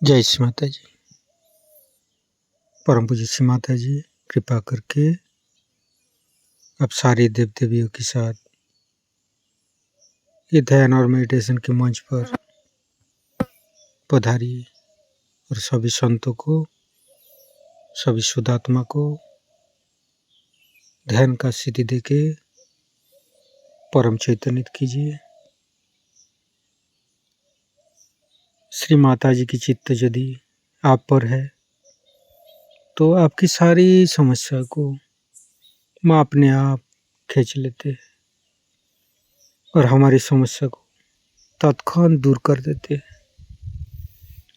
जय श्री माता जी। परम पूज्य श्री माता जी कृपा करके अब सारे देव देवियों के साथ ये ध्यान और मेडिटेशन के मंच पर पधारिए और सभी संतों को, सभी शुद्धात्मा को ध्यान का सिद्धि देके परम चैतन्यित कीजिए। श्री माता जी की चित्त यदि आप पर है तो आपकी सारी समस्या को माँ अपने आप खींच लेते हैं और हमारी समस्या को तत्काल दूर कर देते हैं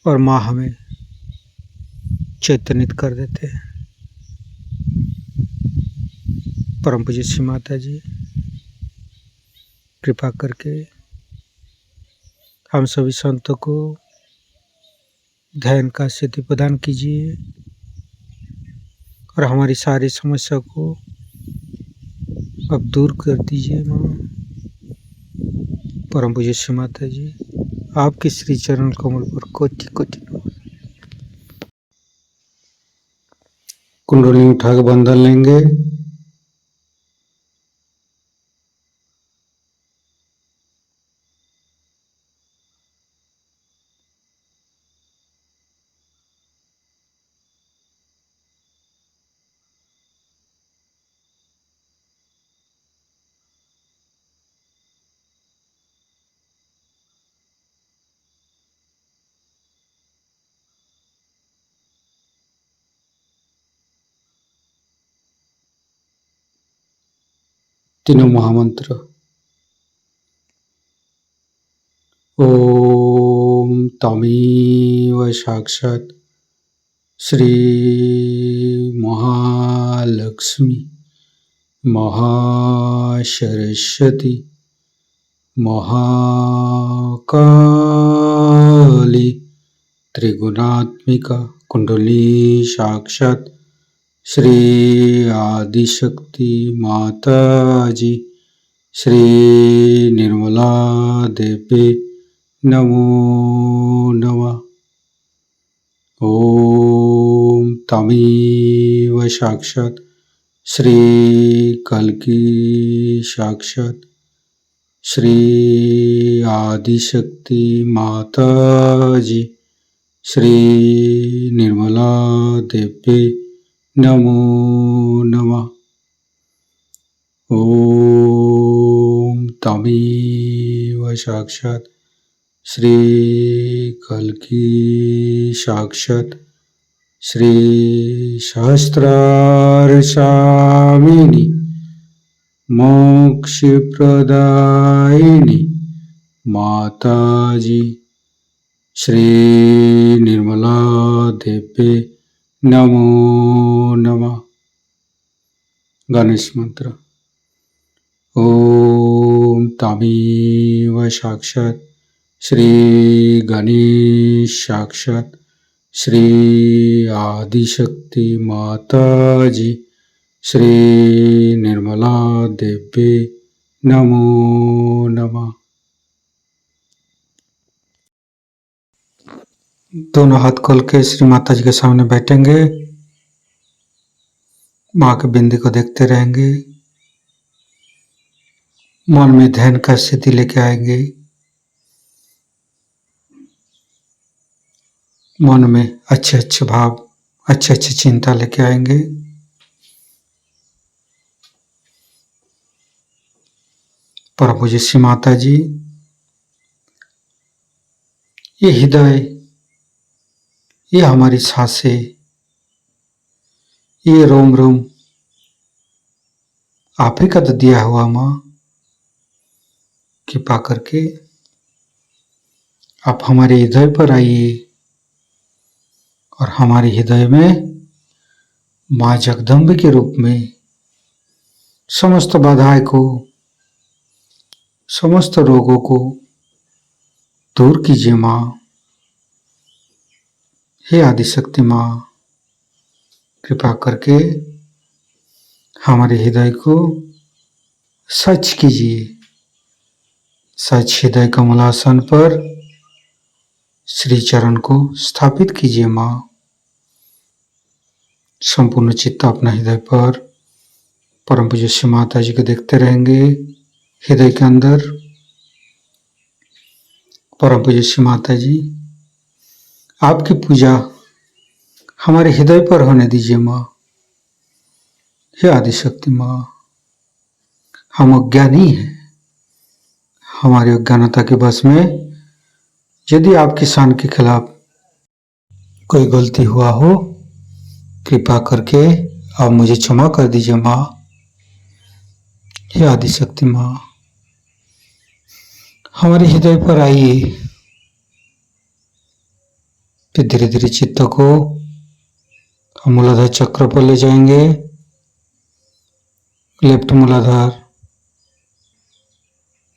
और माँ हमें चैतन्यित कर देते हैं। परम पूज्य श्री माता जी कृपा करके हम सभी संतों को ध्यान का सिद्धि प्रदान कीजिए और हमारी सारी समस्या को अब दूर कर दीजिए। माँ परम पूज्य श्री माता जी आपके श्री चरण कमल पर कोटि कोटि नमन। कुंडली उठा के बंधन लेंगे। तीनों महामंत्र। ओम तमेव साक्षात् श्री महालक्ष्मी महासरस्वती महाकाली त्रिगुणात्मिका कुंडली साक्षात् श्री आदिशक्ति माता जी श्री निर्मला देवी नमो नमः। ओम तमेव साक्षात् श्री कल्की साक्षात् श्री आदिशक्ति माता जी श्री निर्मला देवी नमो नमः। ओम तमेव साक्षात् श्री कल्की साक्षात् श्री सहस्रारसामिनी मोक्ष प्रदायिनी माता जी श्री निर्मला देवी नमो नमः। गणेश मंत्र। ओम तमेव साक्षात् श्री गणेश साक्षात् श्री आदिशक्ति माता जी श्री निर्मला देवी नमो नमः। दोनों हाथ खोल के श्री माता जी के सामने बैठेंगे। माँ के बिंदी को देखते रहेंगे। मन में ध्यान का स्थिति लेके आएंगे। मन में अच्छे अच्छे भाव, अच्छे अच्छे चिंता लेके आएंगे। परम पूज्य श्री माता जी ये हृदय, ये हमारी सांसें, ये रोम रोम आप ही का तो दिया हुआ। माँ कृपा करके आप हमारे हृदय पर आइए और हमारे हृदय में माँ जगदम्बे के रूप में समस्त बाधाएं को, समस्त रोगों को दूर कीजिए। माँ हे आदिशक्ति माँ कृपा करके हमारे हृदय को सच कीजिए। सच हृदय कमलासन पर श्री चरण को स्थापित कीजिए माँ। संपूर्ण चित्त अपना हृदय पर परम पूज्य श्री माता जी को देखते रहेंगे। हृदय के अंदर परम पूज्य श्री माता जी, आपकी पूजा हमारे हृदय पर होने दीजिए माँ। हे आदिशक्ति माँ, हम अज्ञानी हैं। हमारी अज्ञानता के वश में यदि आपकी शान के खिलाफ कोई गलती हुआ हो, कृपा करके आप मुझे क्षमा कर दीजिए माँ। हे आदिशक्ति माँ, हमारे हृदय पर आइए। फिर धीरे धीरे चित्त को हम मूलाधार चक्र पर ले जाएंगे। लेफ्ट मूलाधार,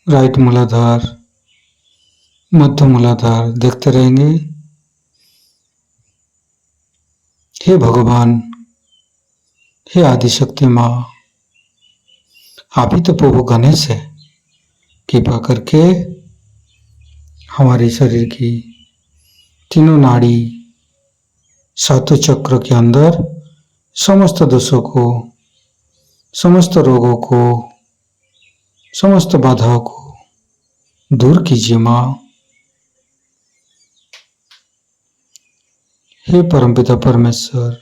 राइट मूलाधार, मध्य मूलाधार देखते रहेंगे। हे भगवान, हे आदिशक्ति माँ, आप ही तो प्रभु गणेश है। कृपा करके हमारे शरीर की तीनों नाड़ी, सातों चक्र के अंदर समस्त दोषों को, समस्त रोगों को, समस्त बाधाओं को दूर कीजिए माँ। हे परमपिता परमेश्वर,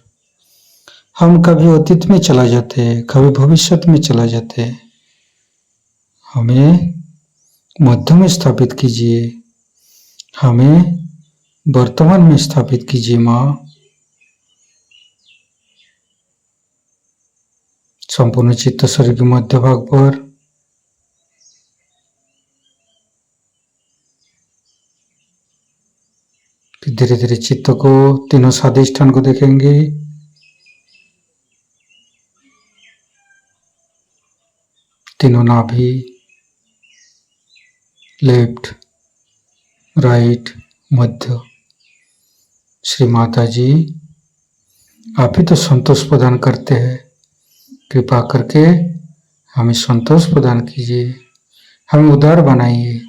हम कभी अतीत में चला जाते, कभी भविष्य में चला जाते, हमें मध्य में स्थापित कीजिए, हमें वर्तमान में स्थापित कीजिए माँ। संपूर्ण चित्त शरीर के मध्य भाग पर फिर धीरे धीरे चित्त को तीनों स्वादिष्ठान को देखेंगे। तीनों नाभि, लेफ्ट, राइट, मध्य। श्री माता जी, आप ही तो संतोष प्रदान करते हैं। कृपा करके हमें संतोष प्रदान कीजिए, हमें उदार बनाइए।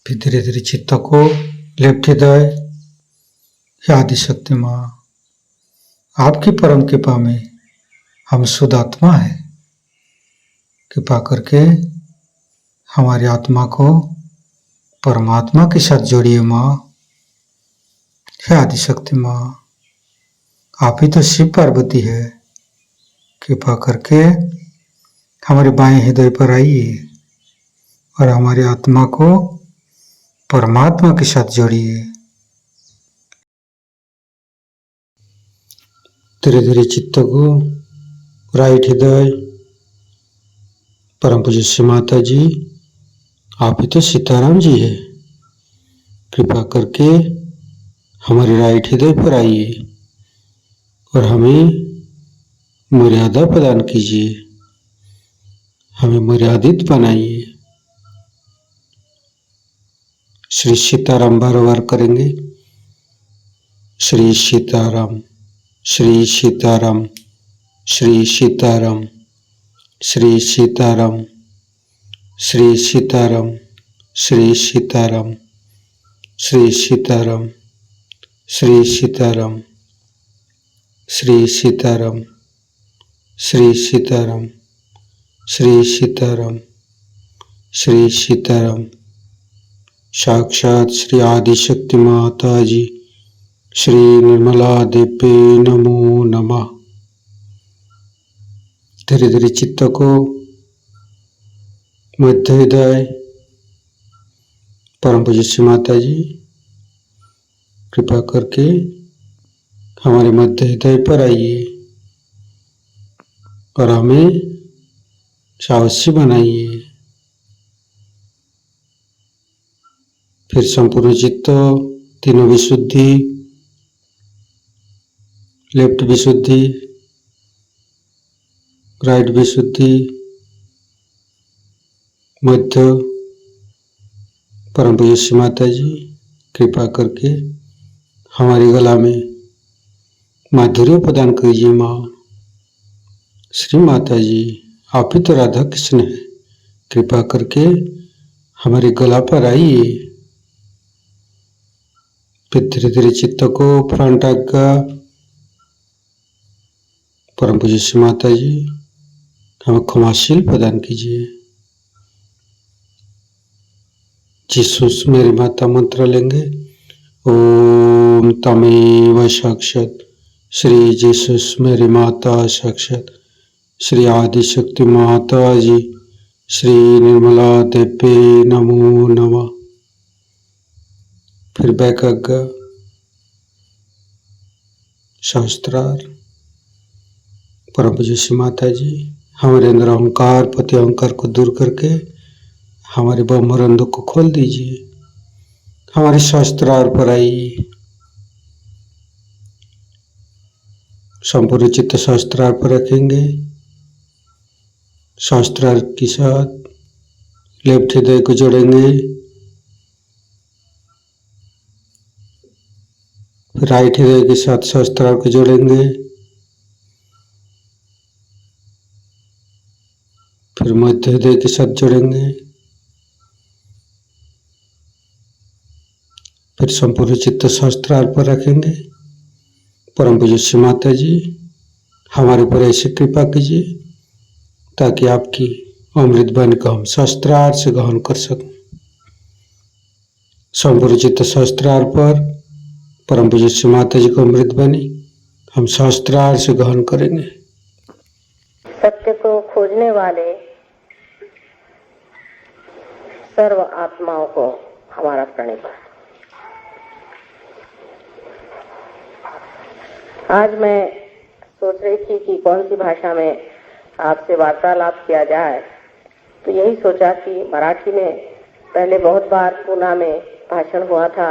फिर धीरे धीरे चित्त को लेफ्ट हृदय, हे आदिशक्ति माँ, आपकी परम कृपा में हम शुद्ध आत्मा है। कृपा करके हमारी आत्मा को परमात्मा के साथ जोड़िए माँ। हे आदिशक्ति माँ, आप ही तो शिव पार्वती है। कृपा करके हमारे बाएं हृदय पर आइए और हमारी आत्मा को परमात्मा के साथ जोड़िए। धीरे धीरे चित्त को राइट हृदय, परम पूज्य श्री माता जी, आप ही तो सीताराम जी है। कृपा करके हमारे राइट हृदय पर आइए और हमें मर्यादा प्रदान कीजिए, हमें मर्यादित बनाइए। श्री सीताराम बार बार करेंगे। श्री सीताराम, श्री सीताराम, श्री सीताराम, श्री सीताराम, श्री सीताराम, श्री सीताराम, श्री सीताराम, श्री सीताराम, श्री सीताराम, श्री सीताराम, श्री सीताराम, श्री सीताराम। साक्षात श्री आदिशक्ति माता जी, श्री निर्मला देवी नमो नमः। धीरे धीरे चित्त को मध्य हृदय, परम पूज्य श्री माता जी, कृपा करके हमारे मध्य हृदय पर आइए और हमें साहसी बनाइए। फिर संपूर्ण चित्त, तीनों विशुद्धि, लेफ्ट विशुद्धि, राइट विशुद्धि, मध्य, परम पूज्य श्री माता जी, कृपा करके हमारी गला में माधुर्य प्रदान कीजिए माँ। श्री माता जी, आप ही तो राधा कृष्ण है। कृपा करके हमारे गला पर आइए फिर धीरे धीरे चित्त को फ्रंट आज्ञा। परम पूज्य श्री माता जी हमें क्षमाशील प्रदान कीजिए। जीसस मेरी माता मंत्र लेंगे। ओम तमेव साक्षात श्री जीसस मेरी माता साक्षात श्री आदिशक्ति माता जी श्री निर्मला देवी नमो नमः। फिर बैक आज्ञा शास्त्रार्थ। परम पूज्य श्री माता जी हमारे अंदर अहंकार पति अहंकार को दूर करके हमारे ब्रह्मरंध्र को खोल दीजिए। हमारे शास्त्रार्थ पर आइए। संपूर्ण चित्त शास्त्रार्थ पर रखेंगे। शास्त्रार्थ के साथ लेफ्ट हृदय को जोड़ेंगे। राइट हृदय के साथ शास्त्रार्थ को जोड़ेंगे। फिर मध्य हृदय के साथ जोड़ेंगे। फिर संपूर्ण चित्त शास्त्रार्थ पर रखेंगे। परम पूज्य श्री माता जी हमारे ऊपर ऐसी कृपा कीजिए ताकि आपकी अमृत वाणी को हम शास्त्रार्थ से ग्रहण कर सकें। संपूर्ण चित्त शास्त्रार्थ पर परम पूज्य श्री माता जी को अमृत वाणी हम शास्त्रार्थ से ग्रहण करेंगे। सत्य को खोजने वाले सर्व आत्माओं को हमारा प्रणिपात। आज मैं सोच रही थी कि कौन सी भाषा में आपसे वार्तालाप किया जाए, तो यही सोचा कि मराठी में पहले बहुत बार पूना में भाषण हुआ था,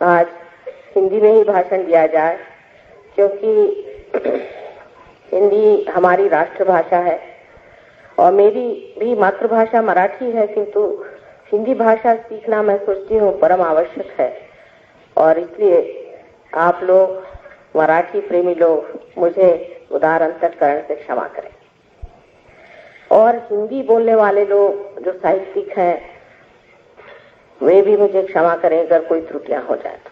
आज हिंदी में ही भाषण दिया जाए, क्योंकि हिंदी हमारी राष्ट्रभाषा है और मेरी भी मातृभाषा मराठी है, किंतु हिंदी भाषा सीखना मैं सोचती हूँ परम आवश्यक है। और इसलिए आप लोग मराठी प्रेमी लोग मुझे उदार अंतःकरण से क्षमा करें, और हिंदी बोलने वाले लोग जो साहित्यिक हैं वे भी मुझे क्षमा करें अगर कोई त्रुटियां हो जाए तो।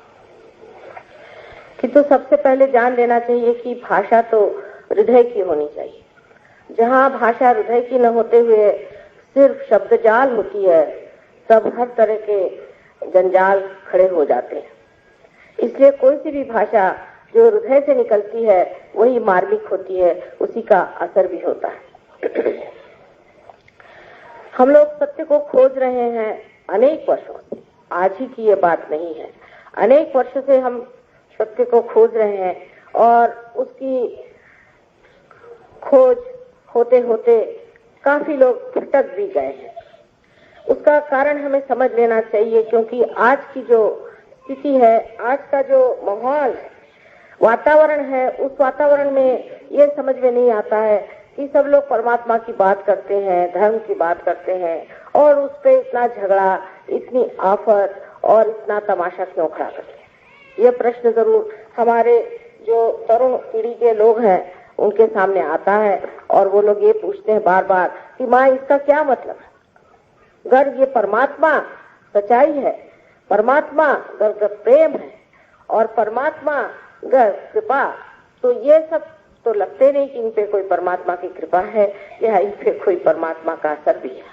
किंतु सबसे पहले जान लेना चाहिए कि भाषा तो हृदय की होनी चाहिए। जहाँ भाषा हृदय की न होते हुए सिर्फ शब्द जाल होती है, तब हर तरह के जंजाल खड़े हो जाते हैं। इसलिए कोई सी भी भाषा जो हृदय से निकलती है वही मार्मिक होती है, उसी का असर भी होता है। हम लोग सत्य को खोज रहे हैं अनेक वर्षों से, आज ही की ये बात नहीं है। अनेक वर्षों से हम सत्य को खोज रहे हैं और उसकी खोज होते होते काफी लोग भटक भी गए हैं। उसका कारण हमें समझ लेना चाहिए, क्योंकि आज की जो स्थिति है, आज का जो माहौल वातावरण है, उस वातावरण में ये समझ में नहीं आता है कि सब लोग परमात्मा की बात करते हैं, धर्म की बात करते हैं, और उस पे इतना झगड़ा, इतनी आफत और इतना तमाशा क्यों खड़ा करते हैं। ये प्रश्न जरूर हमारे जो तरुण पीढ़ी के लोग हैं उनके सामने आता है, और वो लोग ये पूछते हैं बार बार कि माँ इसका क्या मतलब है। अगर ये परमात्मा सच्चाई है, परमात्मा अगर प्रेम है और परमात्मा अगर कृपा, तो ये सब तो लगते नहीं कि इन पे कोई परमात्मा की कृपा है या इन पे कोई परमात्मा का असर भी है।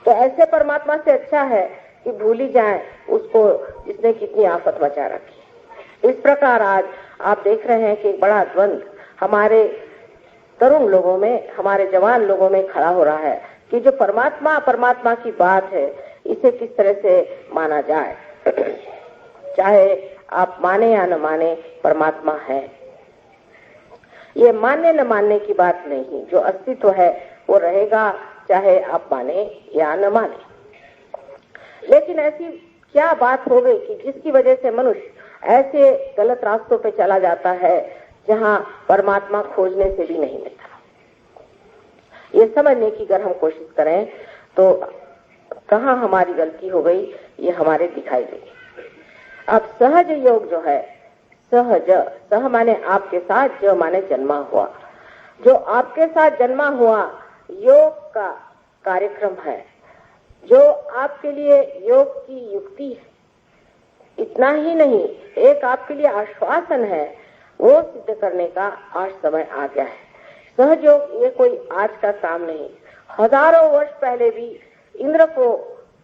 तो ऐसे परमात्मा से अच्छा है कि भूल ही जाए उसको जिसने कितनी आफत मचा रखी। इस प्रकार आज आप देख रहे हैं कि बड़ा द्वंद हमारे तरुण लोगों में, हमारे जवान लोगों में खड़ा हो रहा है कि जो परमात्मा की बात है इसे किस तरह से माना जाए। चाहे आप माने या न माने, परमात्मा है। ये मानने न मानने की बात नहीं, जो अस्तित्व है वो रहेगा, चाहे आप माने या न माने। लेकिन ऐसी क्या बात हो गई कि जिसकी वजह से मनुष्य ऐसे गलत रास्तों पे चला जाता है जहां परमात्मा खोजने से भी नहीं मिलता। ये समझने की अगर हम कोशिश करें तो कहाँ हमारी गलती हो गई ये हमारे दिखाई देगी। अब सहज योग जो है, सहज, सह माने आपके साथ, जो माने जन्मा हुआ, जो आपके साथ जन्मा हुआ योग का कार्यक्रम है, जो आपके लिए योग की युक्ति है। इतना इतना ही नहीं, एक आपके लिए आश्वासन है, वो सिद्ध करने का आज समय आ गया है। सहयोग ये कोई आज का काम नहीं, हजारों वर्ष पहले भी इंद्र को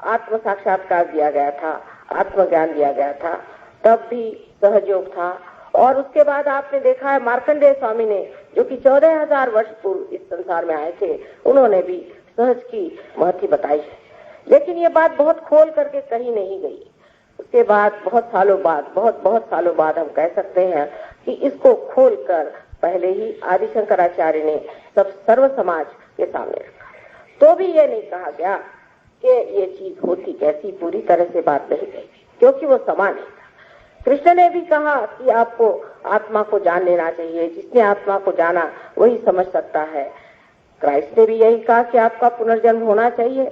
आत्म साक्षात्कार दिया गया था, आत्मज्ञान दिया गया था, तब भी सहयोग था। और उसके बाद आपने देखा है मार्कंडेय स्वामी ने, जो कि 14,000 वर्ष पूर्व इस संसार में आए थे, उन्होंने भी सहज की महत्व बताई है। लेकिन ये बात बहुत खोल करके कही नहीं गई। उसके बाद बहुत सालों बाद हम कह सकते हैं कि इसको खोलकर पहले ही आदि शंकराचार्य ने सब सर्व समाज के सामने रखा। तो भी ये नहीं कहा गया कि ये चीज होती कैसी, पूरी तरह से बात नहीं कही, क्योंकि वो समान है। कृष्ण ने भी कहा कि आपको आत्मा को जान लेना चाहिए, जिसने आत्मा को जाना वही समझ सकता है। क्राइस्ट ने भी यही कहा कि आपका पुनर्जन्म होना चाहिए।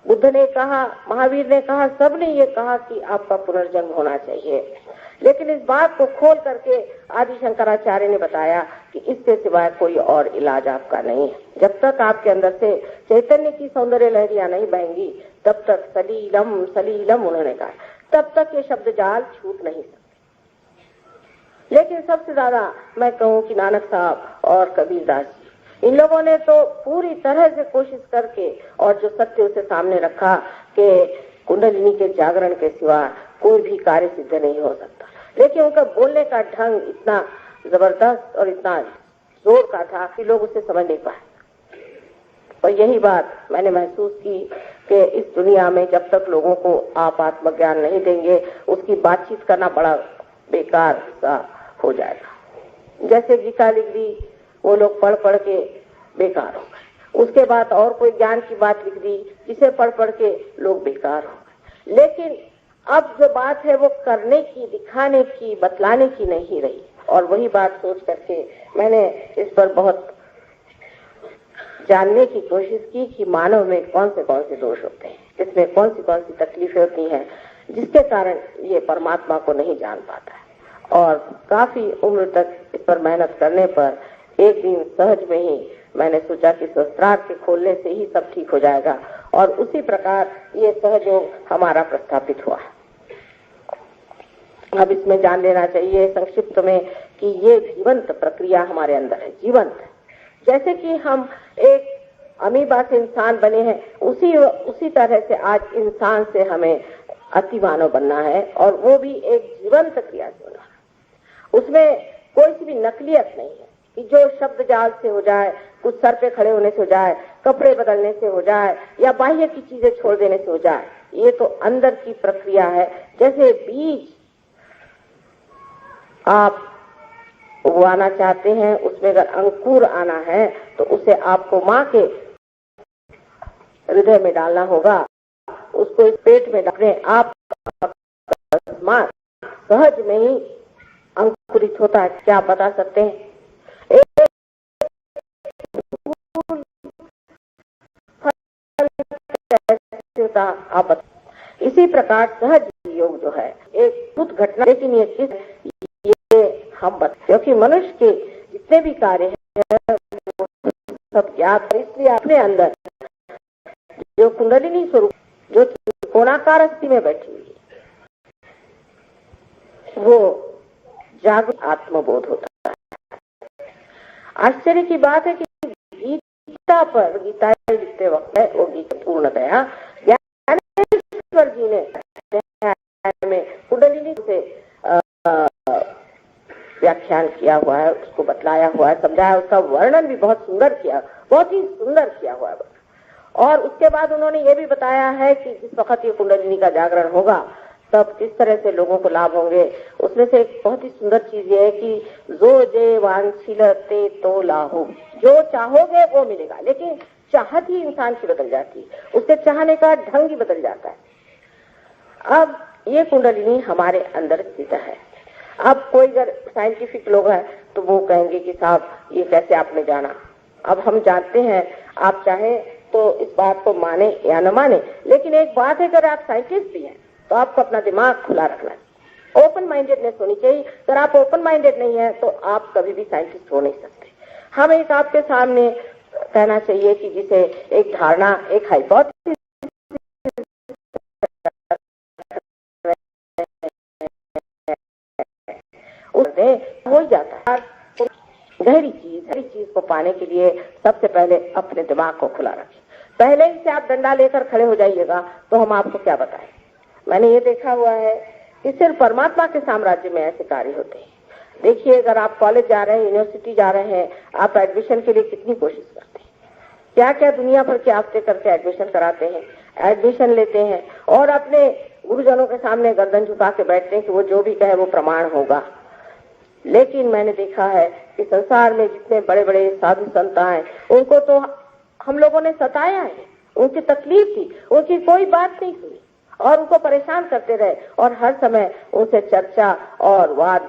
बुद्ध ने कहा, महावीर ने कहा, सब ने ये कहा कि आपका पुनर्जन्म होना चाहिए। लेकिन इस बात को खोल करके आदि शंकराचार्य ने बताया कि इसके सिवाय कोई और इलाज आपका नहीं है। जब तक आपके अंदर से चैतन्य की सौंदर्य लहरियां नहीं बहेंगी, तब तक सलीलम सलीलम उन्होंने कहा, तब तक ये शब्द जाल छूट नहीं सकते। लेकिन सबसे ज्यादा मैं कहूँ कि नानक साहब और कबीरदास जी, इन लोगों ने तो पूरी तरह से कोशिश करके और जो सत्य उसे सामने रखा कि कुंडलिनी के जागरण के सिवा कोई भी कार्य सिद्ध नहीं हो सकता। लेकिन उनका बोलने का ढंग इतना जबरदस्त और इतना जोर का था कि लोग उसे समझ नहीं पाए। और यही बात मैंने महसूस की कि इस दुनिया में जब तक लोगों को आप आत्मज्ञान नहीं देंगे, उसकी बातचीत करना बड़ा बेकार सा हो जाएगा। जैसे गीता लिख दी, वो लोग पढ़ के बेकार हो गए। उसके बाद और कोई ज्ञान की बात लिख दी, जिसे पढ़ के लोग बेकार हो गए। लेकिन अब जो बात है वो करने की, दिखाने की, बतलाने की नहीं रही। और वही बात सोच करके मैंने इस पर बहुत जानने की कोशिश की कि मानव में कौन से दोष होते हैं, इसमें कौन सी तकलीफें होती हैं, जिसके कारण ये परमात्मा को नहीं जान पाता है। और काफी उम्र तक इस पर मेहनत करने पर एक दिन सहज में ही मैंने सोचा कि शस्त्रार्थ के खोलने से ही सब ठीक हो जाएगा। और उसी प्रकार ये सहयोग हमारा प्रस्थापित हुआ। अब इसमें जान लेना चाहिए संक्षिप्त में कि ये जीवंत प्रक्रिया हमारे अंदर है, जीवंत। जैसे कि हम एक अमीबा से इंसान बने हैं, उसी तरह से आज इंसान से हमें अति मानव बनना है, और वो भी एक जीवंत क्रिया से होना है। उसमें कोई सी भी नकलियत नहीं है कि जो शब्द जाल से हो जाए, कुछ सर पे खड़े होने से हो जाए, कपड़े बदलने से हो जाए, या बाह्य की चीजें छोड़ देने से हो जाए। ये तो अंदर की प्रक्रिया है। जैसे बीज आप उगाना चाहते हैं, उसमें अगर अंकुर आना है तो उसे आपको माँ के हृदय में डालना होगा, उसको इस पेट में डालने आप सहज में ही अंकुरित होता है। क्या आप बता सकते हैं? आप इसी प्रकार सहज योग जो है एक खुद घटना, लेकिन ये हम बता, क्योंकि मनुष्य के जितने भी कार्य हैं सब ज्ञात है। इसलिए अपने अंदर जो कुंडलिनी स्वरूप, जो त्रिकोणाकार अस्थि में बैठी हुई है, वो जागृत आत्मबोध होता है। आश्चर्य की बात है कि गीता पर, गीता लिखते वक्त है वो गीता पूर्णतया ज्ञानेश्वर जी ने कुंडलिनी से व्याख्यान किया हुआ है, उसको बतलाया हुआ है, समझाया, उसका वर्णन भी बहुत सुंदर किया, बहुत ही सुंदर किया हुआ है। और उसके बाद उन्होंने ये भी बताया है कि जिस वक्त ये कुंडलिनी का जागरण होगा तब किस तरह से लोगों को लाभ होंगे। उसमें से एक बहुत ही सुंदर चीज ये है कि जो जे वांछिलते तो लाहो, जो चाहोगे वो मिलेगा। लेकिन चाहत ही इंसान की बदल जाती है, उसके चाहने का ढंग ही बदल जाता है। अब ये कुंडलिनी हमारे अंदर स्थित है। अब कोई अगर साइंटिफिक लोग हैं तो वो कहेंगे कि साहब ये कैसे आपने जाना। अब हम जानते हैं, आप चाहें तो इस बात को माने या न माने, लेकिन एक बात है, अगर आप साइंटिस्ट भी हैं तो आपको अपना दिमाग खुला रखना है, ओपन माइंडेडनेस होनी चाहिए। अगर आप ओपन माइंडेड नहीं है तो आप कभी भी साइंटिस्ट हो नहीं सकते। हम एक आपके सामने कहना चाहिए कि जिसे एक धारणा, एक हाइपोथेसिस, करते हैं हो ही जाता है। गहरी चीज को पाने के लिए सबसे पहले अपने दिमाग को खुला रखें। पहले ही से आप डंडा लेकर खड़े हो जाइएगा तो हम आपको क्या बताएं। मैंने ये देखा हुआ है कि सिर्फ परमात्मा के साम्राज्य में ऐसे कार्य होते हैं। देखिए, अगर आप कॉलेज जा रहे हैं, यूनिवर्सिटी जा रहे हैं, आप एडमिशन के लिए कितनी कोशिश करते हैं, क्या क्या दुनिया भर के हफ्ते करके एडमिशन कराते हैं, एडमिशन लेते हैं और अपने गुरुजनों के सामने गर्दन झुका के बैठते हैं कि वो जो भी कहे वो प्रमाण होगा। लेकिन मैंने देखा है कि संसार में जितने बड़े बड़े साधु संत आए उनको तो हम लोगों ने सताया है, उनकी तकलीफ थी, उनकी कोई बात नहीं सुनी और उनको परेशान करते रहे और हर समय उनसे चर्चा और वाद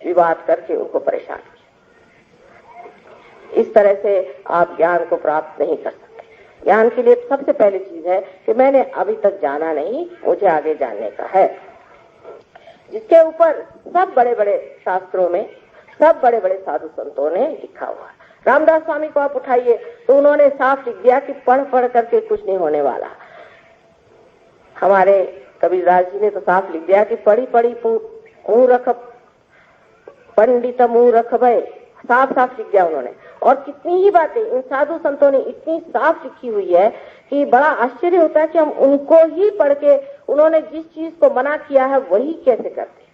विवाद करके उनको परेशान किया। इस तरह से आप ज्ञान को प्राप्त नहीं कर सकते। ज्ञान के लिए सबसे पहली चीज है कि मैंने अभी तक जाना नहीं, मुझे आगे जानने का है, जिसके ऊपर सब बड़े बड़े शास्त्रों में सब बड़े बड़े साधु संतों ने लिखा हुआ है। रामदास स्वामी को आप उठाइए तो उन्होंने साफ लिख दिया कि पढ़ पढ़ करके कुछ नहीं होने वाला। हमारे कबीरदास जी ने तो साफ लिख दिया कि पढ़ी पढ़ी मूर्ख पंडित मूर्ख भय, साफ साफ लिख दिया उन्होंने। और कितनी ही बातें इन साधु संतों ने इतनी साफ लिखी हुई है कि बड़ा आश्चर्य होता है कि हम उनको ही पढ़ के उन्होंने जिस चीज को मना किया है वही कैसे करते हैं।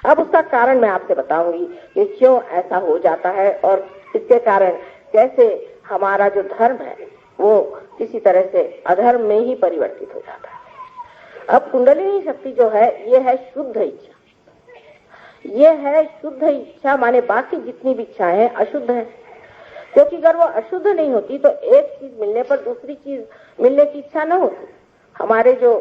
अब उसका कारण मैं आपसे बताऊंगी कि क्यों ऐसा हो जाता है और इसके कारण कैसे हमारा जो धर्म है वो किसी तरह से अधर्म में ही परिवर्तित हो जाता है। अब कुंडलिनी शक्ति जो है ये है शुद्ध इच्छा, ये है शुद्ध इच्छा, माने बाकी जितनी भी इच्छाएं हैं अशुद्ध है, क्योंकि अगर वो अशुद्ध नहीं होती तो एक चीज मिलने पर दूसरी चीज मिलने की इच्छा न होती। हमारे जो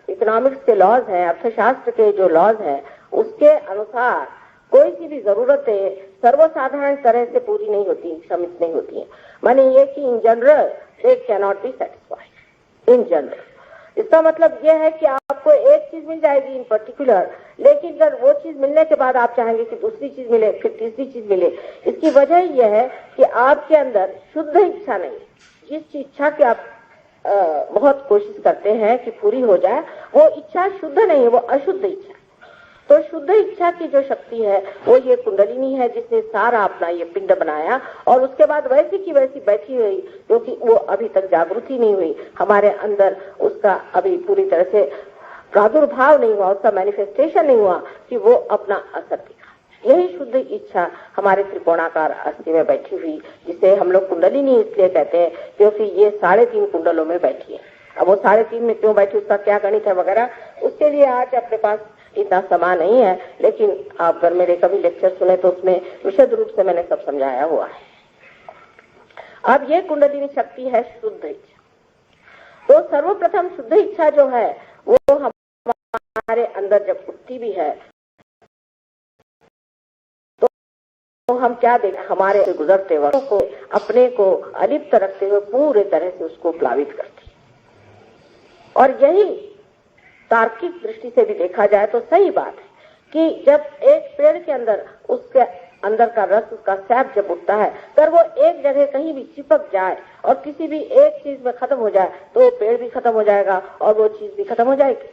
इकोनॉमिक्स के लॉज हैं, अर्थशास्त्र के जो लॉज हैं, उसके अनुसार कोई सी भी जरूरतें सर्वसाधारण तरह से पूरी नहीं होती, क्षमित नहीं होती है। माने ये कि in general they can not be satisfied in general. इसका मतलब यह है कि आपको एक चीज मिल जाएगी इन पर्टिकुलर, लेकिन अगर वो चीज मिलने के बाद आप चाहेंगे कि दूसरी चीज मिले, फिर तीसरी चीज मिले। इसकी वजह यह है कि आपके अंदर शुद्ध इच्छा नहीं। जिस इच्छा की आप बहुत कोशिश करते हैं कि पूरी हो जाए, वो इच्छा शुद्ध नहीं है, वो अशुद्ध इच्छा। तो शुद्ध इच्छा की जो शक्ति है वो ये कुंडलिनी है, जिसने सारा अपना ये पिंड बनाया और उसके बाद वैसी की वैसी बैठी हुई, क्योंकि वो अभी तक जागृत ही नहीं हुई हमारे अंदर, उसका अभी पूरी तरह से प्रादुर्भाव नहीं हुआ, उसका मैनिफेस्टेशन नहीं हुआ कि वो अपना असर दिखा। यही शुद्ध इच्छा हमारे त्रिकोणाकार अस्थि में बैठी हुई, जिसे हम लोग कुंडलिनी इसलिए कहते हैं क्योंकि ये 3.5 कुंडलों में बैठी है। अब वो 3.5 में क्यों बैठी, उसका क्या गणित है वगैरह, उसके लिए आज अपने पास इतना समय नहीं है, लेकिन आप अगर मेरे कभी लेक्चर सुने तो उसमें विशद रूप से मैंने सब समझाया हुआ है। अब ये कुंडलिनी शक्ति है शुद्ध इच्छा। तो सर्वप्रथम शुद्ध इच्छा जो है वो हमारे अंदर जब उठती भी है तो हम क्या देखें, हमारे से गुजरते वक्त को अपने को अलिप्त रखते हुए पूरे तरह से उसको प्लावित करती है। और यही तार्किक दृष्टि से भी देखा जाए तो सही बात है कि जब एक पेड़ के अंदर उसके अंदर का रस, उसका सैप जब उठता है, अगर वो एक जगह कहीं भी चिपक जाए और किसी भी एक चीज में खत्म हो जाए तो वो पेड़ भी खत्म हो जाएगा और वो चीज भी खत्म हो जाएगी।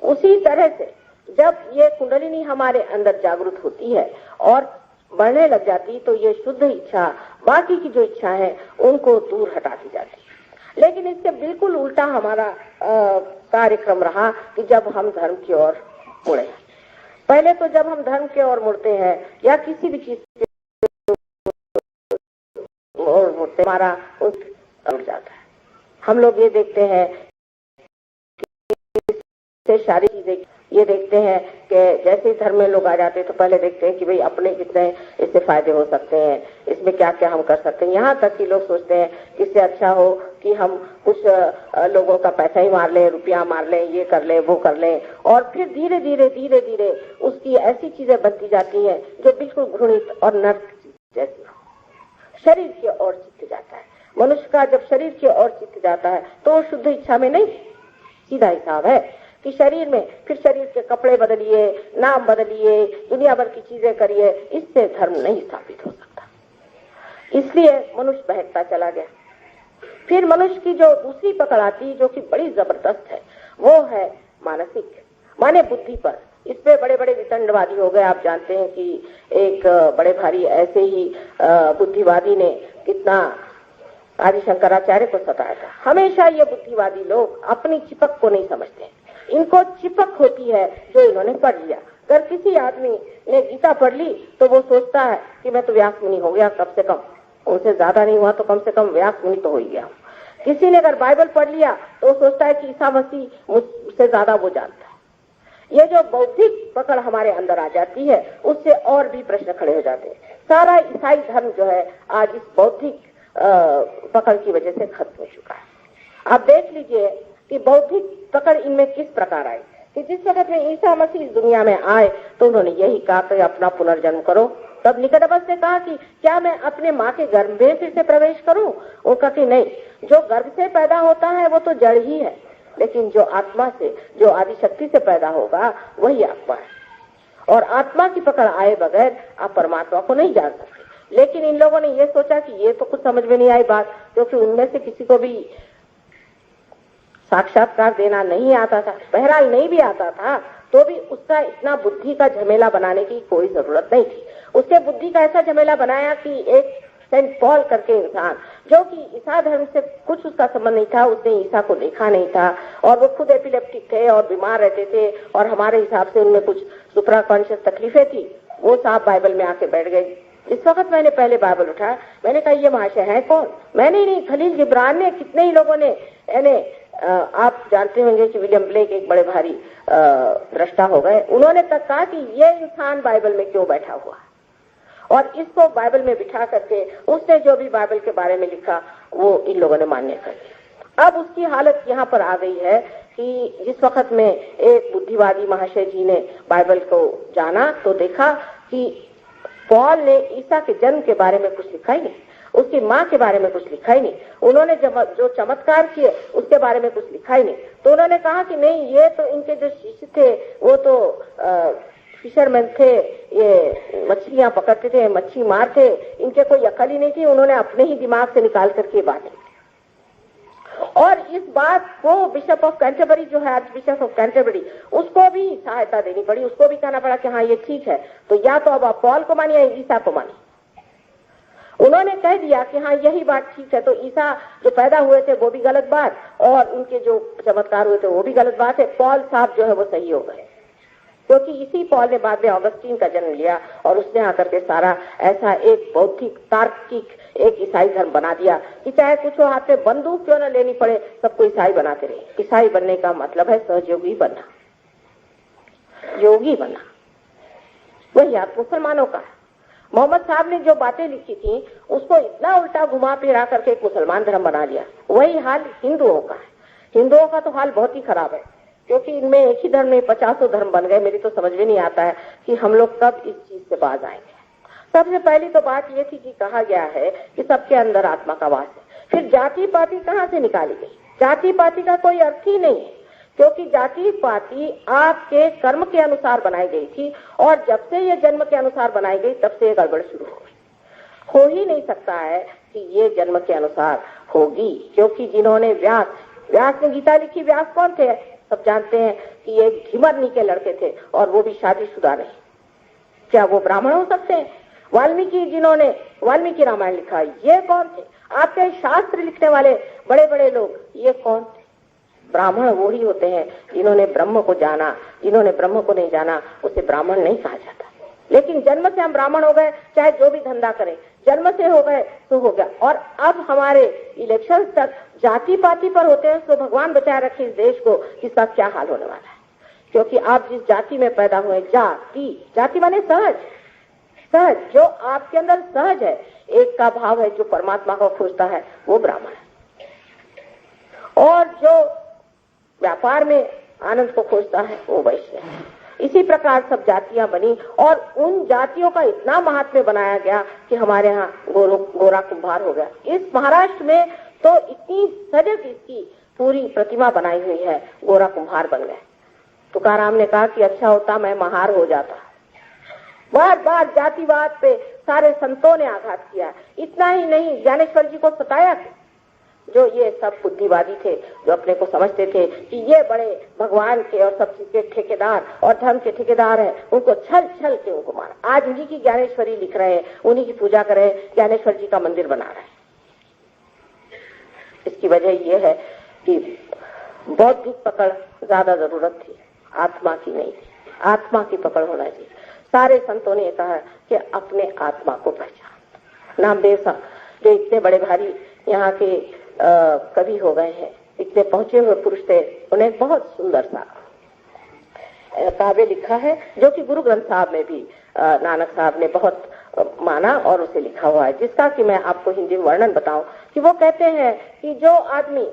उसी तरह से जब ये कुंडलिनी हमारे अंदर जागृत होती है और बढ़ने लग जाती तो ये शुद्ध इच्छा बाकी की जो इच्छा है उनको दूर हटाती जाती है। लेकिन इसके बिल्कुल उल्टा हमारा कार्यक्रम रहा कि जब हम धर्म की ओर मुड़े। पहले तो जब हम धर्म की ओर मुड़ते हैं या किसी भी चीज की ओर मुड़ते, हमारा उड़ जाता है। हम लोग ये देखते हैं कि सारी चीजें ये देखते हैं कि जैसे ही धर्म में लोग आ जाते हैं तो पहले देखते हैं कि भाई अपने कितने इससे फायदे हो सकते हैं, इसमें क्या क्या हम कर सकते हैं। यहाँ तक कि लोग सोचते हैं कि इससे अच्छा हो कि हम कुछ लोगों का पैसा ही मार लें, रुपया मार लें, ये कर लें, वो कर लें। और फिर धीरे धीरे उसकी ऐसी चीजें बनती जाती हैं जो बिल्कुल घृणित और नर्क जैसी हो। शरीर की ओर चित्त जाता है। मनुष्य का जब शरीर की ओर चित्त जाता है तो शुद्ध इच्छा में नहीं, सीधा हिसाब है कि शरीर में फिर शरीर के कपड़े बदलिए, नाम बदलिए, दुनिया भर की चीजें करिए, इससे धर्म नहीं स्थापित हो सकता। इसलिए मनुष्य बहकता चला गया। फिर मनुष्य की जो दूसरी पकड़ आती जो कि बड़ी जबरदस्त है, वो है मानसिक, माने बुद्धि पर। इस पे बड़े बड़े वितंडवादी हो गए। आप जानते हैं कि एक बड़े भारी ऐसे ही बुद्धिवादी ने कितना आदि शंकराचार्य को सताया था। हमेशा ये बुद्धिवादी लोग अपनी चिपक को नहीं समझते, इनको चिपक होती है जो इन्होंने पढ़ लिया। अगर किसी आदमी ने गीता पढ़ ली तो वो सोचता है कि मैं तो व्यास मुनि हो गया, कम से कम उनसे ज्यादा नहीं हुआ तो कम से कम व्यास मुनि तो हो ही गया। किसी ने अगर बाइबल पढ़ लिया तो वो सोचता है कि ईसा मसीह मुझसे ज्यादा वो जानता है। ये जो बौद्धिक पकड़ हमारे अंदर आ जाती है उससे और भी प्रश्न खड़े हो जाते हैं। सारा ईसाई धर्म जो है आज इस बौद्धिक पकड़ की वजह से खत्म हो चुका है। आप देख लीजिए कि बौद्धिक पकड़ इनमें किस प्रकार आई कि जिस वक्त में ईसा मसीह इस दुनिया में आए तो उन्होंने यही कहा कि अपना पुनर्जन्म करो। तब निकोदेमस ने कहा कि क्या मैं अपने माँ के गर्भ में फिर से प्रवेश करूं? वो कहा कि नहीं, जो गर्भ से पैदा होता है वो तो जड़ ही है, लेकिन जो आत्मा से, जो आदि शक्ति से पैदा होगा वही आत्मा है। और आत्मा की पकड़ आए बगैर आप परमात्मा को नहीं जान सकते। लेकिन इन लोगों ने ये सोचा कि ये तो कुछ समझ में नहीं आई बात, क्योंकि उनमें से किसी को भी साक्षात्कार देना नहीं आता था, बहरहाल नहीं भी आता था तो भी उसका इतना बुद्धि का झमेला बनाने की कोई जरूरत नहीं थी। उसके बुद्धि का ऐसा झमेला बनाया कि एक सेंट पॉल करके इंसान, जो कि ईसा धर्म से कुछ उसका संबंध नहीं था, उसने ईसा को देखा नहीं था और वो खुद एपिलेप्टिक थे और बीमार रहते थे और हमारे हिसाब से उनमें कुछ सुप्रा कॉन्शियस तकलीफें थी। वो साहब बाइबल में आके बैठ गए। इस वक्त मैंने पहले बाइबल उठाया, मैंने कहा ये महाशय है कौन? मैंने ही नहीं, खलील जिब्रान ने, कितने ही लोगों ने, यानी आप जानते होंगे कि विलियम ब्लेक एक बड़े भारी दृष्टा हो गए, उन्होंने तक कहा कि ये इंसान बाइबल में क्यों बैठा हुआ है, और इसको बाइबल में बिठा करके उसने जो भी बाइबल के बारे में लिखा वो इन लोगों ने मान्य कर लिया। अब उसकी हालत यहाँ पर आ गई है कि जिस वक्त में एक बुद्धिवादी महाशय जी ने बाइबल को जाना तो देखा कि पॉल ने ईसा के जन्म के बारे में कुछ लिखा ही नहीं, उसकी माँ के बारे में कुछ लिखा ही नहीं, उन्होंने जो चमत्कार किए उसके बारे में कुछ लिखा ही नहीं। तो उन्होंने कहा कि नहीं, ये तो इनके जो शिष्य थे वो तो फिशरमैन थे, ये मछलियां पकड़ते थे, मच्छी मार थे, इनके कोई अकल ही नहीं थी। उन्होंने अपने ही दिमाग से निकाल करके बात लिखी और इस बात को बिशप ऑफ कैंटरबरी जो है, आर्च बिशप ऑफ कैंटरबरी, उसको भी सहायता देनी पड़ी, उसको भी कहना पड़ा कि हाँ ये ठीक है, तो या तो अब आप पॉल को मानिए या ईसा को मानिए। उन्होंने कह दिया कि हाँ यही बात ठीक है, तो ईसा जो पैदा हुए थे वो भी गलत बात और उनके जो चमत्कार हुए थे वो भी गलत बात है। पॉल साहब जो है वो सही हो गए, क्योंकि इसी पॉल ने बाद में ऑगस्टीन का जन्म लिया और उसने आकर के सारा ऐसा एक बौद्धिक तार्किक एक ईसाई धर्म बना दिया कि चाहे कुछ हो, हाथ में बंदूक क्यों न लेनी पड़े, सबको ईसाई बनाते रहे। ईसाई बनने का मतलब है सहयोगी बनना, योगी बनना, वही आप मुसलमानों का है। मोहम्मद साहब ने जो बातें लिखी थी उसको इतना उल्टा घुमा फिरा करके एक मुसलमान धर्म बना लिया। वही हाल हिंदुओं का है। हिंदुओं का तो हाल बहुत ही खराब है, क्योंकि इनमें एक ही धर्म में 50 धर्म बन गए। मेरी तो समझ में नहीं आता है कि हम लोग कब इस चीज से बाज आएंगे। सबसे पहली तो बात ये थी कि कहा गया है कि सबके अंदर आत्मा का वास है। फिर जाति पाति कहाँ से निकाली गई? जाति पाति का कोई अर्थ ही नहीं है, क्योंकि जाति पाति आपके कर्म के अनुसार बनाई गई थी और जब से ये जन्म के अनुसार बनाई गई तब से ये गड़बड़ शुरू हो गई। हो ही नहीं सकता है कि ये जन्म के अनुसार होगी, क्योंकि जिन्होंने व्यास ने गीता लिखी, व्यास कौन थे? सब जानते हैं कि ये घिमरनी के लड़के थे और वो भी शादीशुदा नहीं। क्या वो ब्राह्मण हो सकते हैं? वाल्मीकि, जिन्होंने वाल्मीकि रामायण लिखा, ये कौन थे? आपके शास्त्र लिखने वाले बड़े बड़े लोग, ये कौन थे? ब्राह्मण वो ही होते हैं जिन्होंने ब्रह्म को जाना। जिन्होंने ब्रह्म को नहीं जाना उसे ब्राह्मण नहीं कहा जाता। लेकिन जन्म से हम ब्राह्मण हो गए, चाहे जो भी धंधा करें, जन्म से हो गए तो हो गया। और अब हमारे इलेक्शन तक जाति पाति पर होते हैं, तो भगवान बचाए रखे इस देश को, इसका क्या हाल होने वाला है। क्योंकि आप जिस जाति में पैदा हुए, जाति माने सहज, जो आपके अंदर सहज है, एक का भाव है, जो परमात्मा को खोजता है वो ब्राह्मण है, और जो व्यापार में आनंद को खोजता है वो वैश्य है। इसी प्रकार सब जातियां बनी और उन जातियों का इतना महात्म्य बनाया गया कि हमारे यहाँ गोरा कुंभार हो गया। इस महाराष्ट्र में तो इतनी सजग इसकी पूरी प्रतिमा बनाई हुई है, गोरा कुंभार बन गए। तुकाराम ने कहा कि अच्छा होता मैं महार हो जाता। बार बार जातिवाद पे सारे संतों ने आघात किया। इतना ही नहीं, ज्ञानेश्वर जी को सताया, जो ये सब बुद्धिवादी थे, जो अपने को समझते थे कि ये बड़े भगवान के और सब चीज के ठेकेदार और धर्म के ठेकेदार हैं, उनको छल छल के उनको मारा। आज उन्हीं की ज्ञानेश्वरी लिख रहे हैं, उन्हीं की पूजा कर रहे हैं, ज्ञानेश्वर जी का मंदिर बना रहे हैं। इसकी वजह यह है कि बौद्धिक पकड़ ज्यादा जरूरत थी, आत्मा की नहीं थी। आत्मा की पकड़ होना चाहिए। सारे संतों ने कहा कि अपने आत्मा को पहचान। नामदेव साहब जो इतने बड़े भारी यहाँ के कवि हो गए हैं, इतने पहुंचे हुए पुरुष थे, उन्हें बहुत सुंदर सा काव्य लिखा है, जो कि गुरु ग्रंथ साहब में भी नानक साहब ने बहुत माना और उसे लिखा हुआ है, जिसका कि मैं आपको हिंदी में वर्णन बताऊं कि वो कहते हैं कि जो आदमी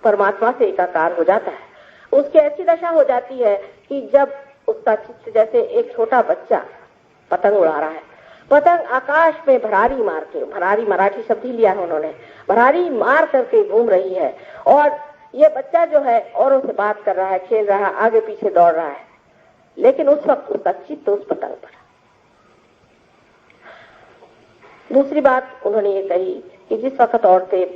परमात्मा से एकाकार हो जाता है, उसकी ऐसी दशा हो जाती है कि जब उसका चित्त, जैसे एक छोटा बच्चा पतंग उड़ा रहा है, पतंग आकाश में भरारी मार के, भरारी मराठी शब्द ही लिया है उन्होंने, भरारी मार करके घूम रही है, और ये बच्चा जो है औरों से बात कर रहा है, खेल रहा है, आगे पीछे दौड़ रहा है, लेकिन उस वक्त उसका चित्त उस पतंग पर। दूसरी बात उन्होंने ये कही कि जिस वक्त औरतें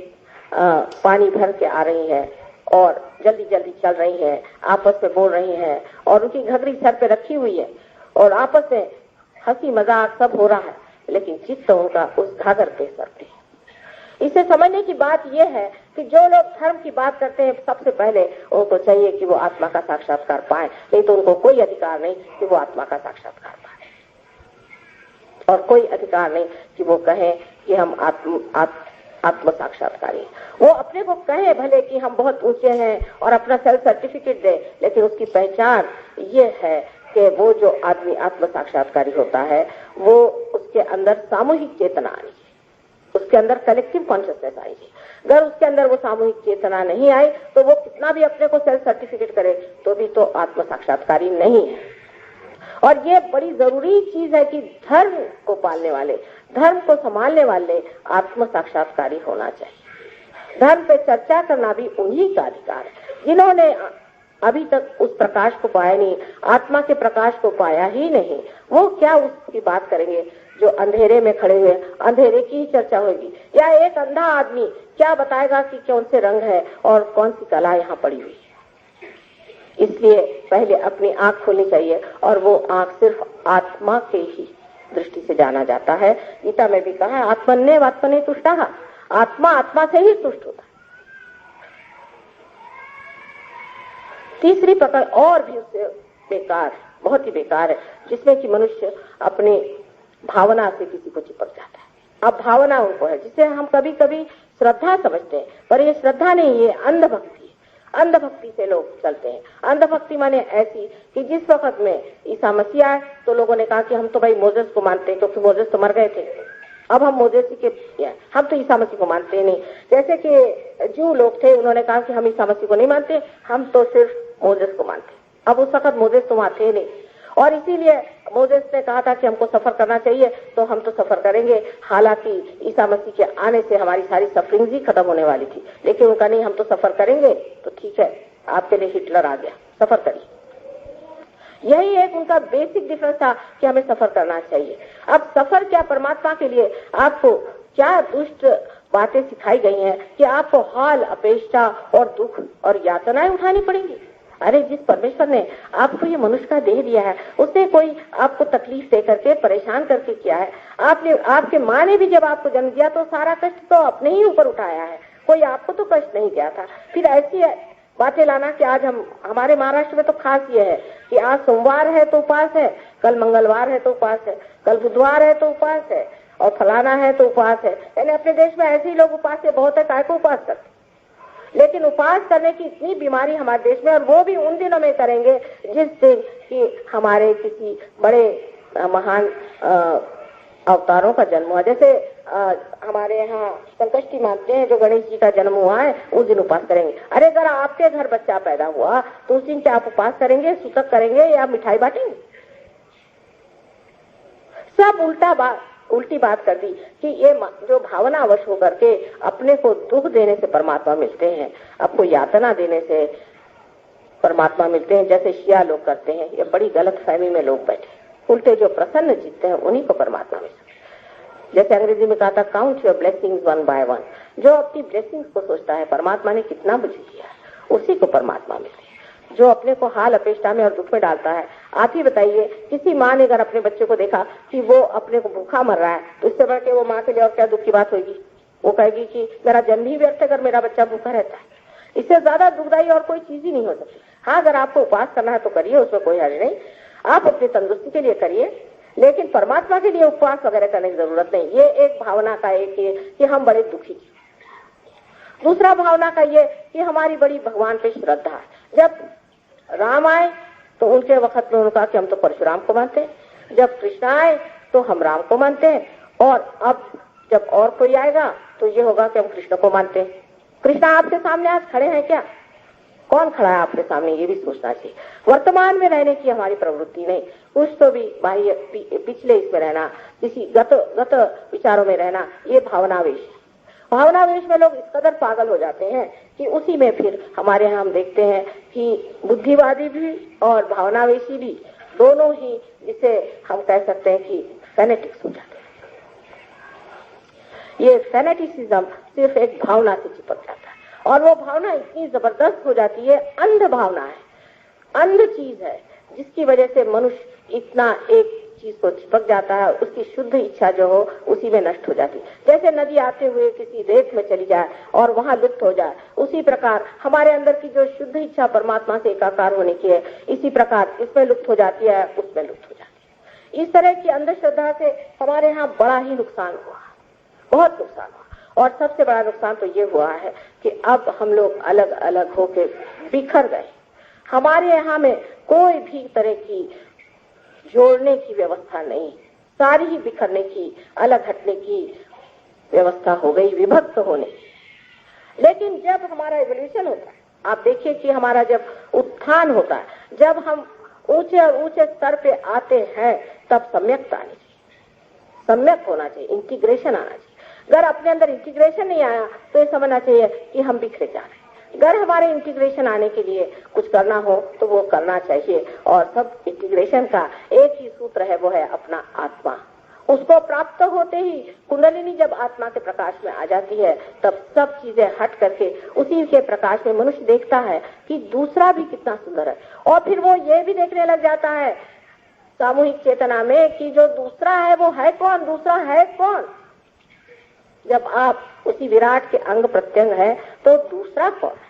पानी भर के आ रही हैं और जल्दी जल्दी चल रही हैं, आपस में बोल रही हैं, और उनकी घघरी सर पे रखी हुई है और आपस में हंसी मजाक सब हो रहा है, लेकिन चित्त उनका उस घाघर पे सर पे। इसे समझने की बात यह है कि जो लोग धर्म की बात करते हैं, सबसे पहले उनको चाहिए कि वो आत्मा का साक्षात्कार पाए, नहीं तो उनको कोई अधिकार नहीं कि वो आत्मा का साक्षात्कार पाए, और कोई अधिकार नहीं कि वो कहें कि हम आत्म साक्षात्कारी। वो अपने को कहे भले कि हम बहुत ऊंचे हैं और अपना सेल्फ सर्टिफिकेट दे, लेकिन उसकी पहचान ये है कि वो जो आदमी आत्म साक्षात्कारी होता है, वो उसके अंदर सामूहिक चेतना आनी, उसके अंदर कलेक्टिव कॉन्शियसनेस आएगी। अगर उसके अंदर वो सामूहिक चेतना नहीं आई, तो वो कितना भी अपने को सेल्फ सर्टिफिकेट करे तो भी तो आत्म साक्षात्कारी नहीं है। और ये बड़ी जरूरी चीज है कि धर्म को पालने वाले, धर्म को संभालने वाले आत्म साक्षात्कारी होना चाहिए। धर्म पे चर्चा करना भी उन्हीं का अधिकार है, जिन्होंने अभी तक उस प्रकाश को पाया नहीं, आत्मा के प्रकाश को पाया ही नहीं, वो क्या उसकी बात करेंगे। जो अंधेरे में खड़े हुए, अंधेरे की ही चर्चा होगी, या एक अंधा आदमी क्या बताएगा कि कौन से रंग है और कौन सी कला यहाँ पड़ी हुई है। इसलिए पहले अपनी आंख खोलनी चाहिए, और वो आंख सिर्फ आत्मा के ही दृष्टि से जाना जाता है। गीता में भी कहा है, आत्मन्य आत्मने तुष्टा, आत्मा आत्मा से ही तुष्ट होता है। तीसरी पकड़ और भी उससे बेकार, बहुत ही बेकार है, जिसमें कि मनुष्य अपनी भावना से किसी को चिपक जाता है। अब भावना उनको है जिसे हम कभी कभी श्रद्धा समझते हैं, पर ये श्रद्धा नहीं, ये अंधभक्ति है। अंधभक्ति से लोग चलते हैं। अंधभक्ति माने ऐसी कि जिस वक्त में ईसा मसीह आए तो लोगों ने कहा कि हम तो भाई मोजेस को मानते हैं, क्योंकि मोजेस तो मर गए थे, अब हम मोजेस के, हम तो ईसा मसीह को मानते नहीं। जैसे कि जू लोग थे, उन्होंने कहा कि हम ईसा मसीह को नहीं मानते, हम तो सिर्फ मोजेस को मानते। अब उस वक्त मोजेस तो वहां थे नहीं, और इसीलिए मोजेस ने कहा था कि हमको सफर करना चाहिए, तो हम तो सफर करेंगे। हालांकि ईसा मसीह के आने से हमारी सारी सफरिंग ही खत्म होने वाली थी, लेकिन उनका नहीं, हम तो सफर करेंगे। तो ठीक है, आपके लिए हिटलर आ गया, सफर करिए। यही एक उनका बेसिक डिफरेंस था कि हमें सफर करना चाहिए। अब सफर क्या, परमात्मा के लिए आपको क्या दुष्ट बातें सिखाई गई हैं कि आपको हाल, अपेक्षा और दुख और यातनाएं उठानी पड़ेंगी। अरे जिस परमेश्वर ने आपको ये मनुष्य का देह दिया है, उसने कोई आपको तकलीफ दे करके, परेशान करके किया है। आपने, आपके माँ ने भी जब आपको जन्म दिया तो सारा कष्ट तो अपने ही ऊपर उठाया है, कोई आपको तो कष्ट नहीं दिया था। फिर ऐसी बातें लाना कि आज हमारे महाराष्ट्र में तो खास ये है कि आज सोमवार है तो उपवास है, कल मंगलवार है तो उपवास है, कल बुधवार है तो उपवास है, और फलाना है तो उपवास है। यानी अपने देश में ऐसे ही लोग उपवास से बहुत है, काय को उपवास करते। लेकिन उपवास करने की इतनी बीमारी हमारे देश में, और वो भी उन दिनों में करेंगे जिस दिन कि हमारे किसी बड़े महान अवतारों का जन्म हुआ। जैसे हमारे यहाँ संकष्टी मानते हैं, जो गणेश जी का जन्म हुआ है, उस दिन उपवास करेंगे। अरे अगर आपके घर बच्चा पैदा हुआ तो उस दिन क्या आप उपवास करेंगे, सूतक करेंगे या मिठाई बांटेंगे? सब उल्टी बात कर दी कि ये जो भावनावश होकर के अपने को दुख देने से परमात्मा मिलते हैं, आपको यातना देने से परमात्मा मिलते हैं, जैसे शिया लोग करते हैं। ये बड़ी गलत फहमी में लोग बैठे। उल्टे जो प्रसन्न चित्त हैं उन्हीं को परमात्मा मिलते हैं। जैसे अंग्रेजी में कहा था, count your blessings one by one, जो अपनी ब्लेसिंग्स को सोचता है, परमात्मा ने कितना मुझे किया है, उसी को परमात्मा मिलती है। जो अपने को हाल अपेष्टा में और दुख में डालता है, आप ही बताइए, किसी माँ ने अगर अपने बच्चे को देखा कि वो अपने को भूखा मर रहा है, तो इससे बढ़ के वो माँ के लिए और क्या दुख की बात होगी? वो कहेगी कि मेरा जन्म ही व्यर्थ है अगर मेरा बच्चा भूखा रहता है। इससे ज्यादा दुखदायी और कोई चीज ही नहीं हो सकती। हाँ, अगर आपको उपवास करना है तो करिए, उसमें कोई हर्ज नहीं, आप अपनी तंदुरुस्ती के लिए करिए, लेकिन परमात्मा के लिए उपवास वगैरह करने की जरूरत नहीं। ये एक भावना का एक कि हम बड़े दुखी हैं। दूसरा भावना का ये कि हमारी बड़ी भगवान पे श्रद्धा है। जब राम आए तो उनके वक्त में उनका कि हम तो परशुराम को मानते हैं, जब कृष्ण आए तो हम राम को मानते हैं, और अब जब और कोई आएगा तो ये होगा कि हम कृष्ण को मानते हैं। कृष्ण आपके सामने आज खड़े हैं क्या? कौन खड़ा है आपके सामने, ये भी सोचना चाहिए। वर्तमान में रहने की हमारी प्रवृत्ति नहीं, कुछ तो भी बाह्य पिछले इसमें रहना, किसी गत विचारों में रहना, ये भावनावेश है। भावनावेश में लोग इस कदर पागल हो जाते हैं कि उसी में फिर हमारे यहाँ हम देखते हैं कि बुद्धिवादी भी और भावनावेशी भी दोनों ही, जिसे हम कह सकते हैं कि फैनेटिक्स हो जाते हैं। ये फैनेटिसिज्म सिर्फ एक भावना से चिपक जाता है, और वो भावना इतनी जबरदस्त हो जाती है, अंध भावना है, अंध चीज है, जिसकी वजह से मनुष्य इतना एक चीज को चिपक जाता है, उसकी शुद्ध इच्छा जो हो उसी में नष्ट हो जाती है। जैसे नदी आते हुए किसी रेत में चली जाए और वहां लुप्त हो जाए, उसी प्रकार हमारे अंदर की जो शुद्ध इच्छा परमात्मा से एकाकार होने की है, इसी प्रकार इसमें लुप्त हो जाती है, उसमें लुप्त हो जाती है। इस तरह की अंधश्रद्धा से हमारे यहाँ बड़ा ही नुकसान हुआ, बहुत नुकसान हुआ। और सबसे बड़ा नुकसान तो ये हुआ है कि अब हम लोग अलग अलग होके बिखर गए। हमारे यहाँ में कोई भी तरह की जोड़ने की व्यवस्था नहीं, सारी ही बिखरने की, अलग हटने की व्यवस्था हो गई, विभक्त होने की। लेकिन जब हमारा एवोल्यूशन होता है, आप देखिए कि हमारा जब उत्थान होता है, जब हम ऊंचे और ऊंचे स्तर पे आते हैं, तब सम्यकता आनी चाहिए, सम्यक होना चाहिए, इंटीग्रेशन आना चाहिए। अगर अपने अंदर इंटीग्रेशन नहीं आया तो ये समझना चाहिए कि हम बिखरे जा रहे हैं। अगर हमारे इंटीग्रेशन आने के लिए कुछ करना हो तो वो करना चाहिए, और सब इंटीग्रेशन का एक ही सूत्र है, वो है अपना आत्मा। उसको प्राप्त होते ही कुंडलिनी जब आत्मा के प्रकाश में आ जाती है, तब सब चीजें हट करके उसी के प्रकाश में मनुष्य देखता है कि दूसरा भी कितना सुंदर है, और फिर वो ये भी देखने लग जाता है सामूहिक चेतना में कि जो दूसरा है वो है कौन, दूसरा है कौन। जब आप उसी विराट के अंग प्रत्यंग है तो दूसरा कौन है,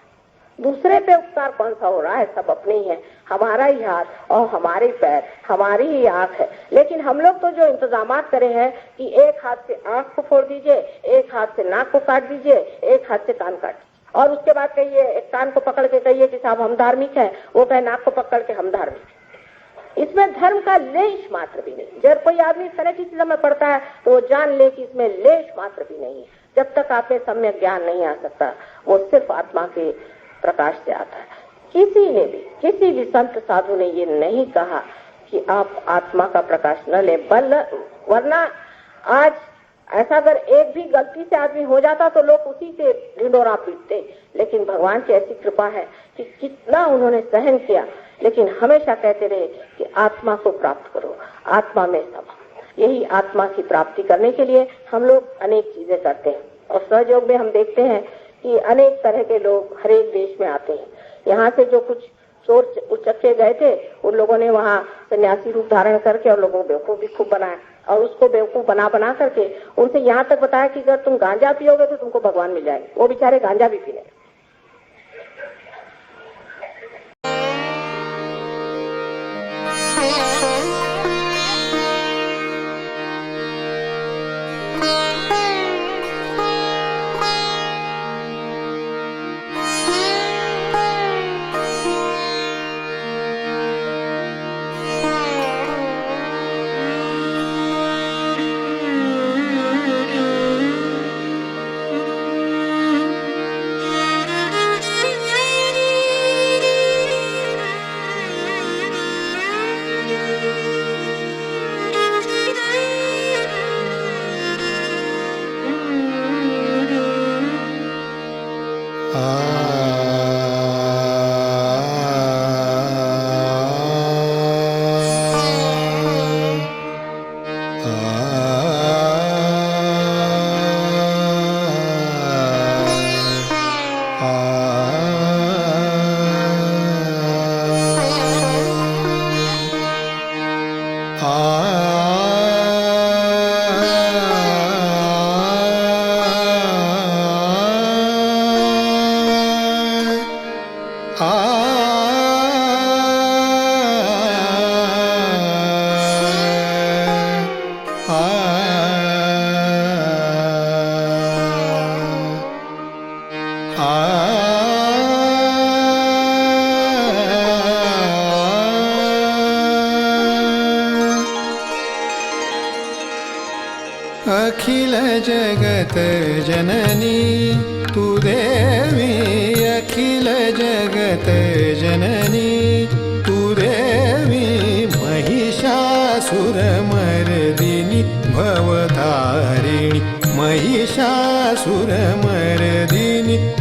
दूसरे पे उपकार कौन सा हो रहा है? सब अपने ही है, हमारा ही हाथ और हमारे पैर, हमारी ही आंख है। लेकिन हम लोग तो जो इंतजामात करे हैं कि एक हाथ से आंख को फोड़ दीजिए, एक हाथ से नाक को काट दीजिए, एक हाथ से कान काट दीजिए, और उसके बाद कहिए, एक कान को पकड़ के कहिए कि साहब हम धार्मिक हैं, वो कहे नाक को पकड़ के हम धार्मिक हैं। इसमें धर्म का लेश मात्र भी नहीं। जब कोई आदमी फैनेटिसिज्म में पड़ता है तो वो जान ले कि इसमें लेश मात्र भी नहीं है। जब तक आप में सम्यक ज्ञान नहीं आ सकता, वो सिर्फ आत्मा के प्रकाश से आता है। किसी ने भी, किसी भी संत साधु ने ये नहीं कहा कि आप आत्मा का प्रकाश न ले, वरना आज ऐसा अगर एक भी गलती से आदमी हो जाता तो लोग उसी से ढिंढोरा पीटते। लेकिन भगवान की ऐसी कृपा है कि कितना उन्होंने सहन किया, लेकिन हमेशा कहते रहे कि आत्मा को प्राप्त करो, आत्मा में समा। यही आत्मा की प्राप्ति करने के लिए हम लोग अनेक चीजें करते हैं, और सहयोग में हम देखते हैं कि अनेक तरह के लोग हर एक देश में आते हैं। यहाँ से जो कुछ चोर उचक्के गए थे, उन लोगों ने वहाँ सन्यासी रूप धारण करके और लोगों को बेवकूफ भी खूब बनाया, और उसको बेवकूफ बना करके उनसे यहाँ तक बताया कि अगर तुम गांजा पियोगे तो तुमको भगवान मिल जाएंगे। वो बेचारे गांजा भी पीने। अखिल जगत जननी तू देवी, अखिल जगत जननी तू देवी, महिषासुरमर्दिनी भवतारिणी, महिषासुरमर्दिनी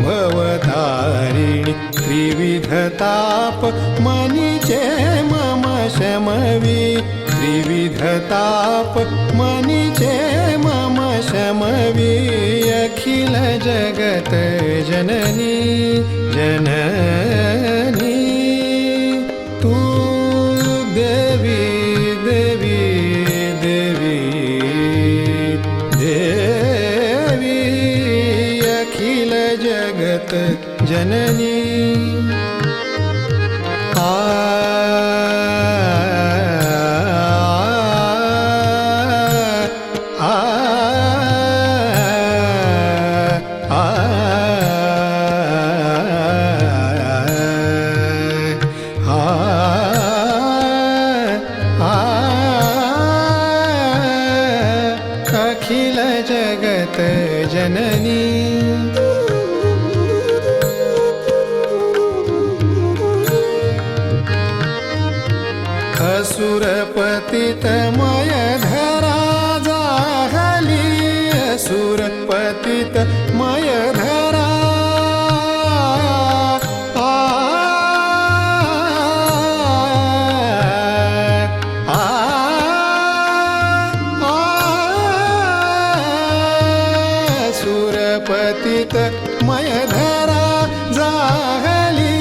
भवतारिणी, त्रिविधताप मनीचे मम शमवी, त्रिविधताप मनीचे मम शमवी, अखिल जगत जननी जननी तू देवी देवी देवी देवी, अखिल जगत जननी। अखिल जगत जननी असुरपतितमय धरा जाहली, असुरपतितमय धरा असुरपतितमय धरा जाहली,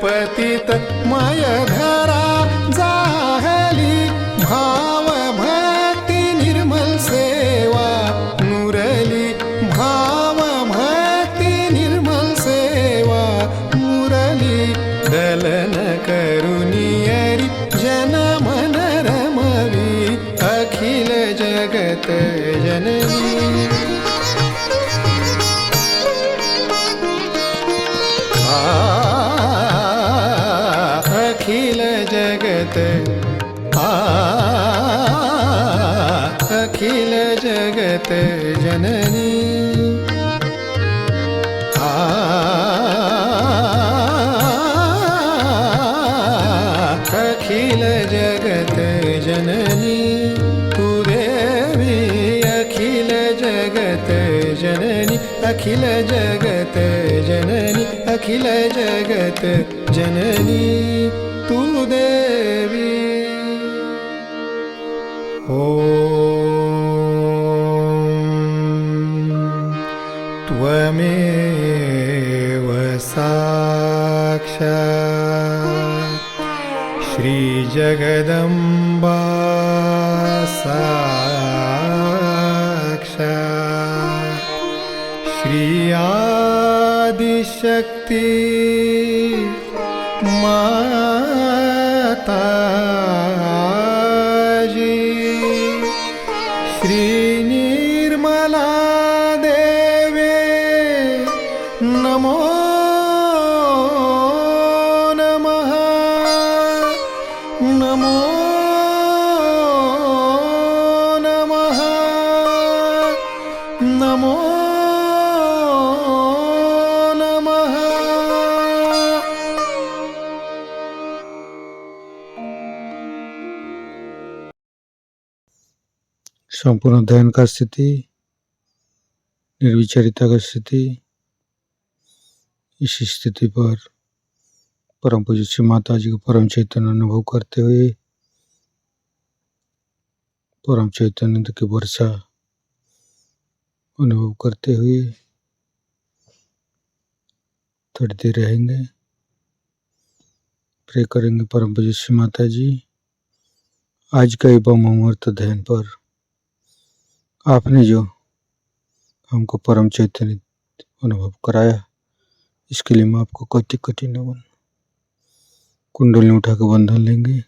असुरपतितमय धरा जाहली, भाव भक्ति निर्मल सेवा मुरली, भाव भक्ति निर्मल सेवा मुरली, दलन करुनियरी जन मन रमवी, अखिल जगत जननी। अखिल जगत अखिल जगत जननी, अखिल जगत जननी तू देवी, अखिल जगत जननी, अखिल जगत जननी, अखिल जगत जननी तू देवी। त्वमेव साक्षात् श्रीजगदम्बा साक्षात् श्री आदिशक्ति माताजी, श्री निर्मला देवे नमो नमः, नमो नमः, नमो नमः। संपूर्ण ध्यान का स्थिति, निर्विचारिता का स्थिति, इस स्थिति पर परम पूज्य श्री माता जी को परम चैतन्य अनुभव करते हुए परम चैतन्य की वर्षा अनुभव करते हुए थोड़ी देर रहेंगे, प्रे करेंगे परम पूज्य श्री माता जी। आज का ये ब्रह्म अध्ययन पर आपने जो हमको परम चैतन्य अनुभव कराया, इसके लिए मैं आपको कोटि कोटि नमन। कुंडली उठा के बंधन लेंगे।